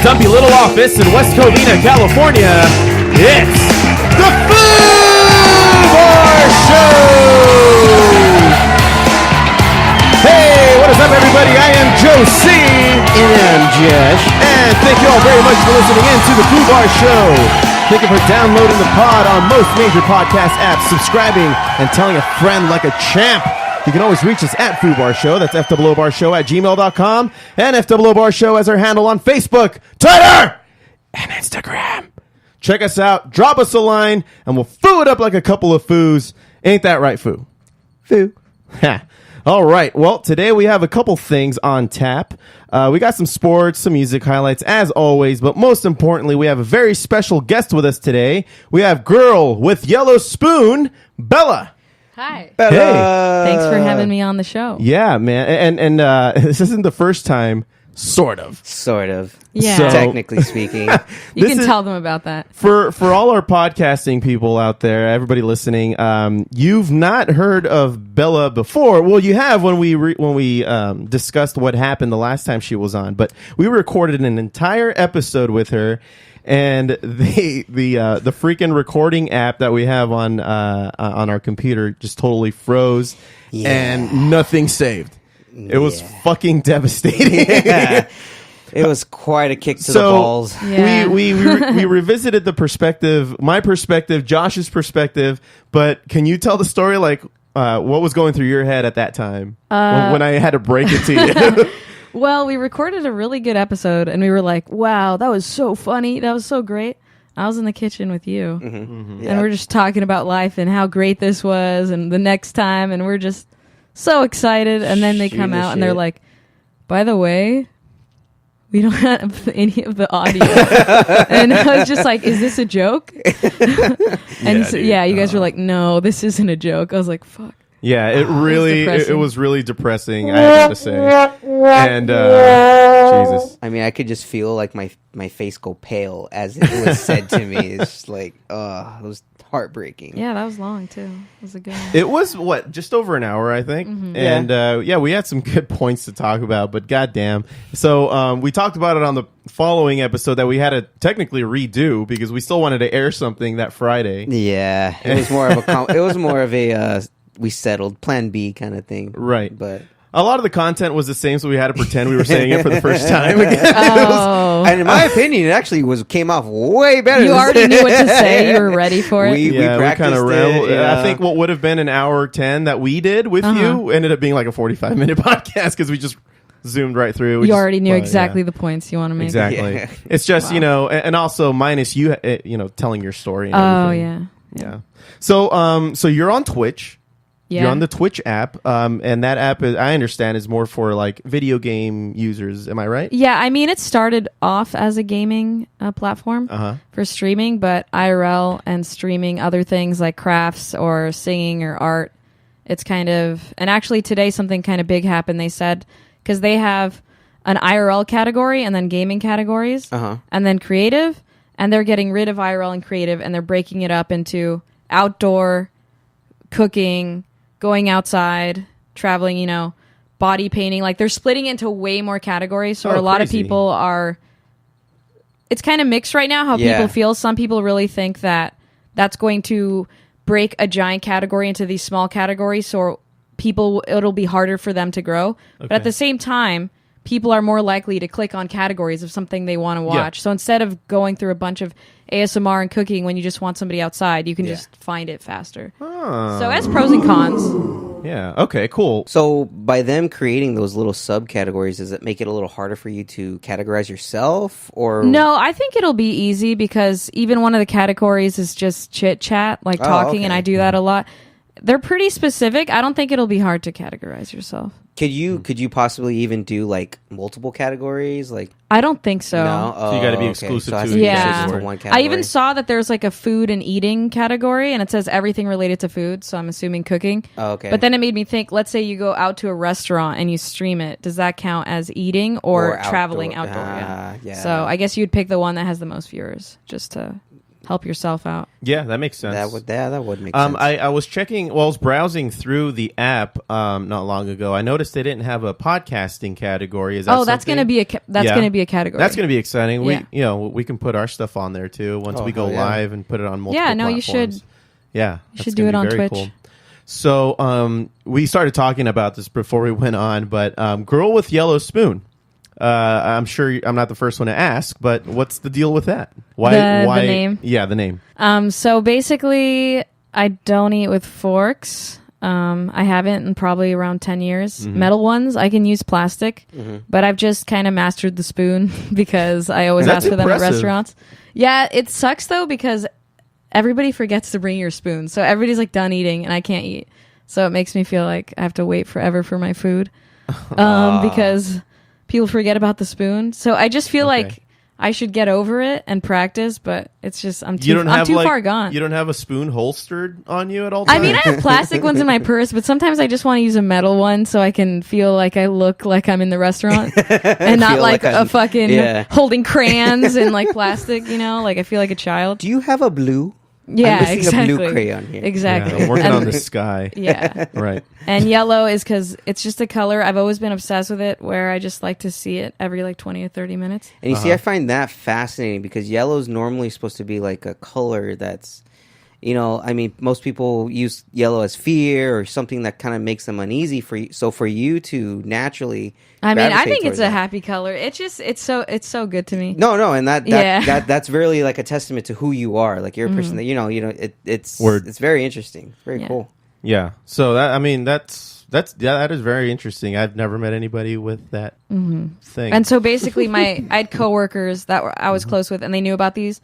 dumpy little office in West Covina, California, it's the Food Bar Show! Hey, what is up, everybody? I am Joe C. And I'm Josh. And thank you all very much for listening in to the Food Bar Show. Thank you for downloading the pod on most major podcast apps, subscribing, and telling a friend like a champ. You can always reach us at Food Bar Show. That's FOOBarshow@gmail.com. And FOOBar Show as our handle on Facebook, Twitter, and Instagram. Check us out. Drop us a line, and we'll foo it up like a couple of foos. Ain't that right, foo? Foo. All right. Well, today we have a couple things on tap. We got some sports, some music highlights, as always. But most importantly, we have a very special guest with us today. We have Girlwithyellowspoon, Bella. Hi. Bella. Hey. Thanks for having me on the show. Yeah, man. And this isn't the first time, sort of. Sort of. Yeah. So- Technically speaking. You This can is- tell them about that. For all our podcasting people out there, everybody listening, you've not heard of Bella before. Well, you have when we discussed what happened the last time she was on, but we recorded an entire episode with her, and the freaking recording app that we have on our computer just totally froze, and nothing saved. It was fucking devastating. Yeah. It was quite a kick to the balls. Yeah. We revisited the perspective, my perspective, Josh's perspective, but can you tell the story, like, what was going through your head at that time when I had to break it to you? Well, we recorded a really good episode, and we were like, wow, that was so funny. That was so great. I was in the kitchen with you, and we're just talking about life and how great this was and the next time, and we're just so excited. And then they come out, and they're like, by the way, we don't have any of the audio. And I was just like, is this a joke? And you guys were like, no, this isn't a joke. I was like, fuck. Yeah, it depressing. was really depressing, I have to say. And Jesus. I mean, I could just feel like my face go pale as it was said to me. It's just like, it was heartbreaking. Yeah, that was long too. It was a good one. It was just over an hour, I think. And we had some good points to talk about, but goddamn. So we talked about it on the following episode that we had to technically redo because we still wanted to air something that Friday. Yeah, it was more of a we settled plan B kind of thing. Right. But a lot of the content was the same, so we had to pretend we were saying it for the first time again. Oh, and in my opinion, it actually came off way better. you already knew what to say. You were ready for it. We practiced kind of it. Yeah. I think what would have been an hour 10 that we did with you ended up being like a 45-minute podcast because we just zoomed right through. You already knew exactly the points you want to make. Exactly. Yeah. It's just, and also minus you, telling your story and everything. Yeah. So you're on Twitch. Yeah. You're on the Twitch app, and that app, I understand, is more for like video game users. Am I right? Yeah, I mean, it started off as a gaming platform for streaming, but IRL and streaming other things like crafts or singing or art, it's kind of... And actually today something kind of big happened. They said, because they have an IRL category and then gaming categories and then creative, and they're getting rid of IRL and creative, and they're breaking it up into outdoor, cooking, going outside, traveling, body painting. Like, they're splitting into way more categories. So a lot of people are... It's kind of mixed right now how people feel. Some people really think that that's going to break a giant category into these small categories. So it'll be harder for them to grow. Okay. But at the same time, people are more likely to click on categories of something they want to watch. Yeah. So instead of going through a bunch of ASMR and cooking when you just want somebody outside, you can just find it faster. Oh. So it has pros and cons. Yeah. Okay, cool. So by them creating those little subcategories, does it make it a little harder for you to categorize yourself? Or no, I think it'll be easy because even one of the categories is just chit chat, like talking, and I do that a lot. They're pretty specific. I don't think it'll be hard to categorize yourself. Could you possibly even do like multiple categories? Like, I don't think so. No? So you got to be exclusive to one category. I even saw that there's like a food and eating category, and it says everything related to food. So I'm assuming cooking. Oh, okay. But then it made me think. Let's say you go out to a restaurant and you stream it. Does that count as eating or traveling outdoor? Yeah. So I guess you'd pick the one that has the most viewers, just to help yourself out. Yeah, that makes sense. That would make sense. I was checking. Well, I was browsing through the app not long ago. I noticed they didn't have a podcasting category. Is that that's going to be a category. That's going to be exciting. Yeah. We can put our stuff on there too once we go hell yeah. live and put it on multiple. Yeah, no, platforms. you should. Yeah, you should do it on very Twitch. Cool. So we started talking about this before we went on, but Girl with Yellow Spoon. I'm sure I'm not the first one to ask, but what's the deal with that? Why the name? Yeah, the name. So basically, I don't eat with forks. I haven't in probably around 10 years. Mm-hmm. Metal ones, I can use plastic, but I've just kind of mastered the spoon because I always That's ask for them at impressive. restaurants. Yeah, it sucks though because everybody forgets to bring your spoon. So everybody's like done eating and I can't eat. So it makes me feel like I have to wait forever for my food because people forget about the spoon. So I just feel like I should get over it and practice, but it's just I'm too far gone. You don't have a spoon holstered on you at all times? I mean, I have plastic ones in my purse, but sometimes I just want to use a metal one so I can feel like I look like I'm in the restaurant and not like a fucking holding crayons and like plastic, you know? Like I feel like a child. Do you have a blue? Yeah, I'm missing exactly. a blue crayon here. Exactly. Yeah, I'm working on the sky. Yeah. Right. And yellow is because it's just a color. I've always been obsessed with it where I just like to see it every like 20 or 30 minutes. And you see, I find that fascinating because yellow is normally supposed to be like a color that's, you know, I mean, most people use yellow as fear or something that kind of makes them uneasy for you. So for you to naturally, I mean, I think it's towards a that. happy color. It's just it's so good to me. No, and Yeah. that's really like a testament to who you are. Like you're a person that it's very interesting. It's very cool. Yeah. So that that is very interesting. I've never met anybody with that thing. And so basically, I had coworkers that I was close with, and they knew about these,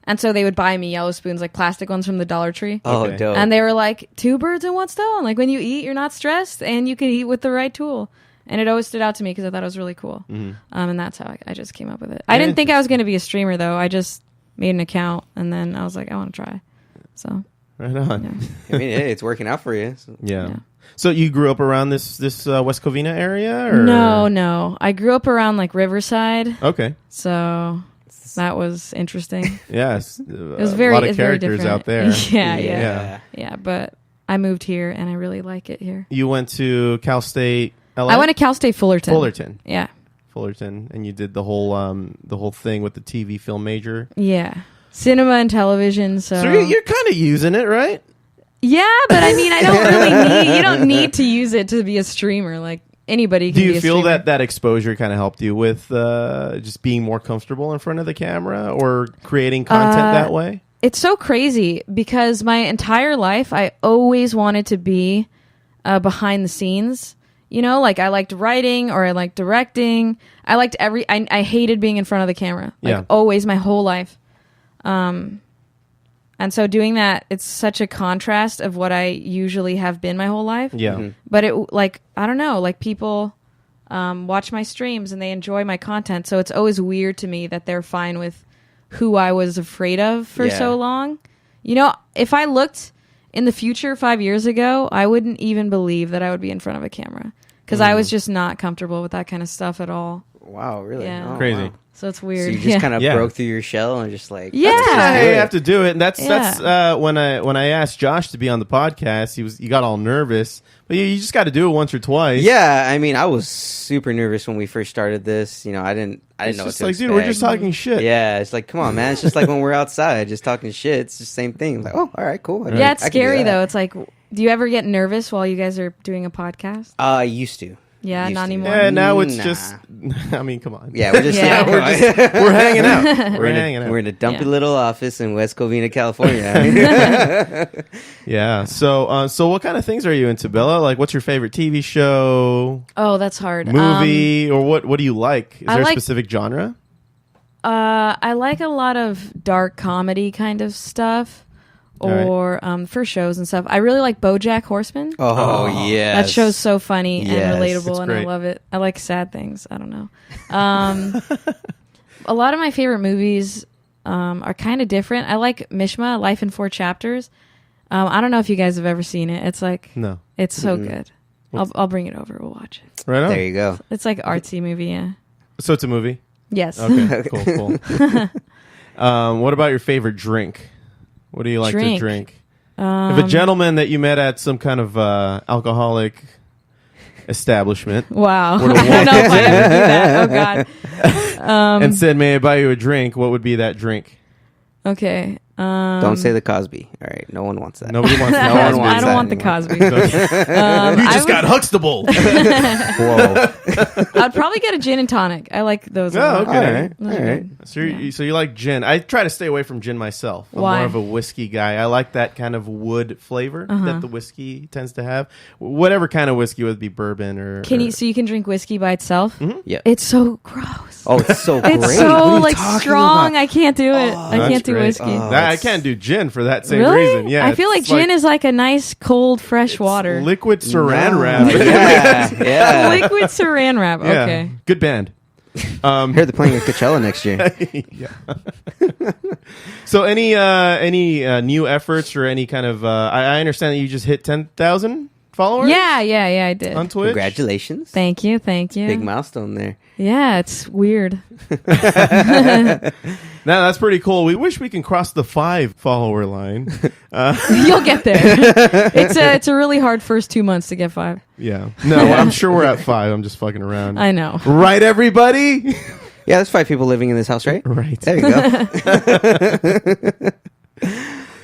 and so they would buy me yellow spoons, like plastic ones from the Dollar Tree. Oh, Okay. dope. And they were like, 2 birds in one stone. Like when you eat, you're not stressed, and you can eat with the right tool. And it always stood out to me because I thought it was really cool. And that's how I just came up with it. I didn't think I was going to be a streamer, though. I just made an account, and then I was like, I want to try. So, right on. yeah. I mean, hey, it's working out for you. So. Yeah. So you grew up around this West Covina area, or No. I grew up around like Riverside, Okay. so that was interesting. Yes. It was very, a lot of it's very characters different. out there. Yeah. But I moved here, and I really like it here. You went to Cal State. LA? I went to Cal State Fullerton. Yeah. Fullerton, and you did the whole thing with the TV film major. Yeah. Cinema and television. So you're kind of using it, right? yeah, but I mean, I don't really you don't need to use it to be a streamer. Like anybody can Do be you a feel streamer. that exposure kind of helped you with just being more comfortable in front of the camera or creating content that way? It's so crazy because my entire life I always wanted to be behind the scenes. You know, like I liked writing or I liked directing. I liked I hated being in front of the camera. Like always my whole life. And so doing that, it's such a contrast of what I usually have been my whole life. Yeah. But it like, I don't know, like people watch my streams and they enjoy my content. So it's always weird to me that they're fine with who I was afraid of for so long. You know, if I looked in the future 5 years ago, I wouldn't even believe that I would be in front of a camera because I was just not comfortable with that kind of stuff at all. Wow, really? Yeah. Oh, Crazy. wow. So it's So weird. you just kind of Yeah. broke through your shell and just like Yeah. You have to do it, and that's Yeah. when I asked Josh to be on the podcast, he got all nervous, but you just got to do it once or twice. Yeah, I mean, I was super nervous when we first started this. You know, I didn't It's know what just to like, expect. dude, we're just talking shit. Yeah, it's like, come on, man. It's just like when we're outside, just talking shit. It's the same thing. It's like, oh, all right, cool. Yeah, it's I can do scary that. though. It's like, do you ever get nervous while you guys are doing a podcast? I used to. Yeah, Used not to. anymore. Yeah, now it's Nah. just. I mean, come on. Yeah, we're just, Yeah. we're hanging out. We're we're hanging out. in a dumpy Yeah. little office in West Covina, California. Yeah. So what kind of things are you into, Bella? Like, what's your favorite TV show, Oh, that's hard. movie, or what do you like? Is I there a like- specific genre? I like a lot of dark comedy kind of stuff, All or for shows and stuff. I really like BoJack Horseman. Oh, yeah. That show's so funny Yes, and it's relatable, and great. I love it. I like sad things. I don't know. A lot of my favorite movies are kind of different. I like Mishma, Life in 4 Chapters. I don't know if you guys have ever seen it. It's like No. it's so good. I'll bring it over. We'll watch it. Right on. There you go. It's like artsy movie. Yeah. So it's a movie. Yes. Okay. Cool. What about your favorite drink? What do you like to drink? If a gentleman that you met at some kind of alcoholic establishment. Wow. I don't know if I ever do that. Oh, God. And said, may I buy you a drink? What would be that drink? Okay. Don't say the Cosby. All right. No one wants that. Nobody wants that. No one wants I don't that want the anymore. Cosby. You just got Huxtable. Whoa. I'd probably get a gin and tonic. I like those. a Oh, lot. okay. All right. So you like gin. I try to stay away from gin myself. I'm Why? more of a whiskey guy. I like that kind of wood flavor that the whiskey tends to have. Whatever kind of whiskey, would be bourbon or... So you can drink whiskey by itself? Mm-hmm. Yeah. It's so gross. Oh, it's so great. It's so What are you talking strong. about? I can't do it. I That's can't do great. whiskey. I can't do gin for that same Really? reason. Yeah, I feel like it's gin is like a nice cold fresh water. liquid saran wrap. Yeah. Liquid saran wrap. Yeah. Okay. Good band. I heard they're playing at Coachella next year. So any new efforts or any kind of I understand that you just hit 10,000 followers? Yeah, I did. On Twitch? Congratulations. Thank you. Big milestone there. Yeah, it's weird. Now that's pretty cool. We wish we can cross the 5 follower line. You'll get there. It's a really hard first 2 months to get 5. Yeah. No, I'm sure we're at 5. I'm just fucking around. I know. Right, everybody? Yeah, there's 5 people living in this house, right? Right. There you go.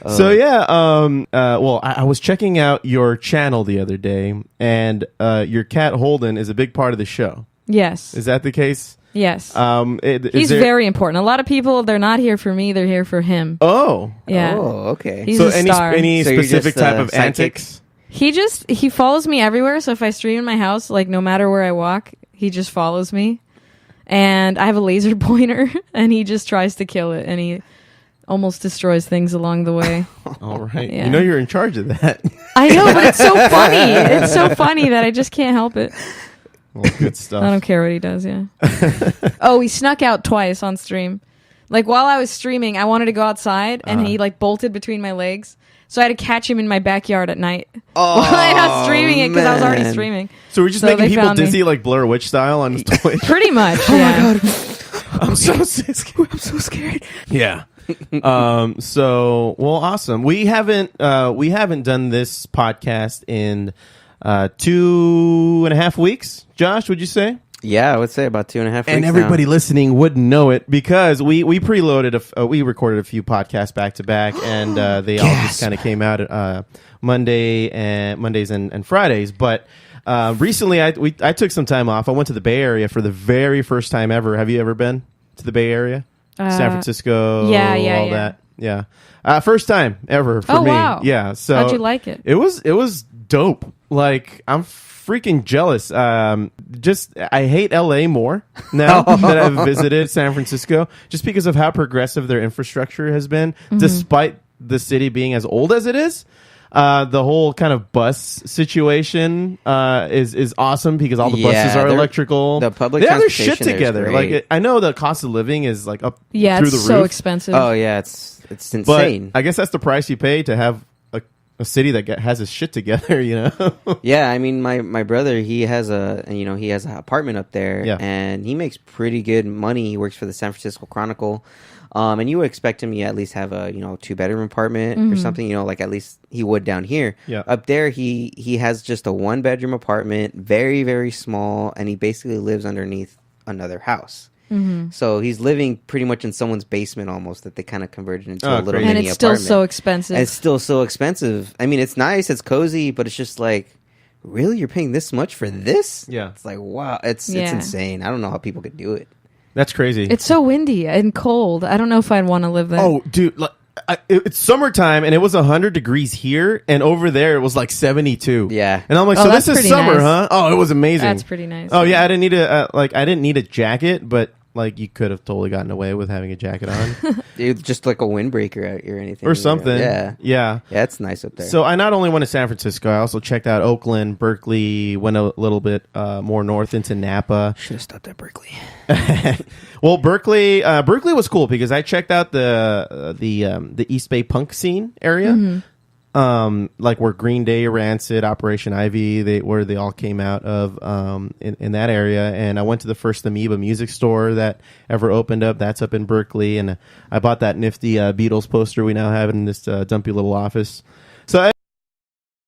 So yeah, well, I was checking out your channel the other day, and your cat Holden is a big part of the show. Yes. Is that the case? Yes. Is He's there- very important. A lot of people, they're not here for me. They're here for him. Oh. Yeah. Oh, okay. He's So a star. any So you're specific just, type of sidekick? antics? He follows me everywhere. So if I stream in my house, like no matter where I walk, he just follows me. And I have a laser pointer, and he just tries to kill it, and he almost destroys things along the way. All right. Yeah. You know you're in charge of that. I know, but it's so funny. It's so funny that I just can't help it. Well, good stuff. I don't care what he does, yeah. Oh, he snuck out twice on stream. Like while I was streaming, I wanted to go outside and he like bolted between my legs. So I had to catch him in my backyard at night while I was streaming it because I was already man. streaming. So we're just So making they people found me. dizzy like Blair Witch style on his Twitch. Pretty much, yeah. I'm so scared. I'm so scared. Yeah. So well, awesome. We haven't done this podcast in 2.5 weeks. Josh, would you say? Yeah, I would say about 2.5 weeks. And everybody listening wouldn't know it because we preloaded we recorded a few podcasts back to back, and they all just kind of came out Mondays and Fridays. But recently, I took some time off. I went to the Bay Area for the very first time ever. Have you ever been to the Bay Area? San Francisco, all that. Yeah. First time ever for me. Wow. Yeah. So How'd you like it? It was dope. Like I'm freaking jealous. I hate LA more now that I've visited San Francisco, just because of how progressive their infrastructure has been, despite the city being as old as it is. The whole kind of bus situation is awesome because all the buses are electrical. The public they have their shit transportation there is together. great. Like I know the cost of living is like up through it's the so roof. expensive. Oh yeah, it's But insane. I guess that's the price you pay to have a city that has his shit together. You know. Yeah, I mean, my brother, he has an apartment up there, Yeah. and he makes pretty good money. He works for the San Francisco Chronicle, and you would expect him to at least have a 2-bedroom apartment or something. Like at least he would down here. Yeah. Up there, he has just a 1-bedroom apartment, very very small, and he basically lives underneath another house. So he's living pretty much in someone's basement almost that they kind of converted into a little crazy. and mini it's still apartment. so expensive. And it's still so expensive. I mean, it's nice, it's cozy, but it's just like, really, you're paying this much for this? Yeah. It's like, wow, it's Yeah. insane. I don't know how people could do it. That's crazy. It's so windy and cold. I don't know if I'd want to live there. Oh, dude, it's summertime and it was 100 degrees here, and over there it was like 72. Yeah. and I'm like, Oh, so that's this is pretty summer, nice. huh? Oh, it was amazing. That's pretty nice. Oh yeah, I didn't need a jacket, but like you could have totally gotten away with having a jacket on Dude, just like a windbreaker out or anything. or something. Yeah. yeah. Yeah, it's nice up there. So I not only went to San Francisco, I also checked out Oakland, Berkeley, went a little bit more north into Napa. should have stopped at Berkeley. Well, Berkeley was cool because I checked out the East Bay punk scene area. like where Green Day, Rancid, Operation Ivy, where they all came out of in that area. And I went to the first Amoeba music store that ever opened up. That's up in Berkeley. And I bought that nifty Beatles poster we now have in this dumpy little office. So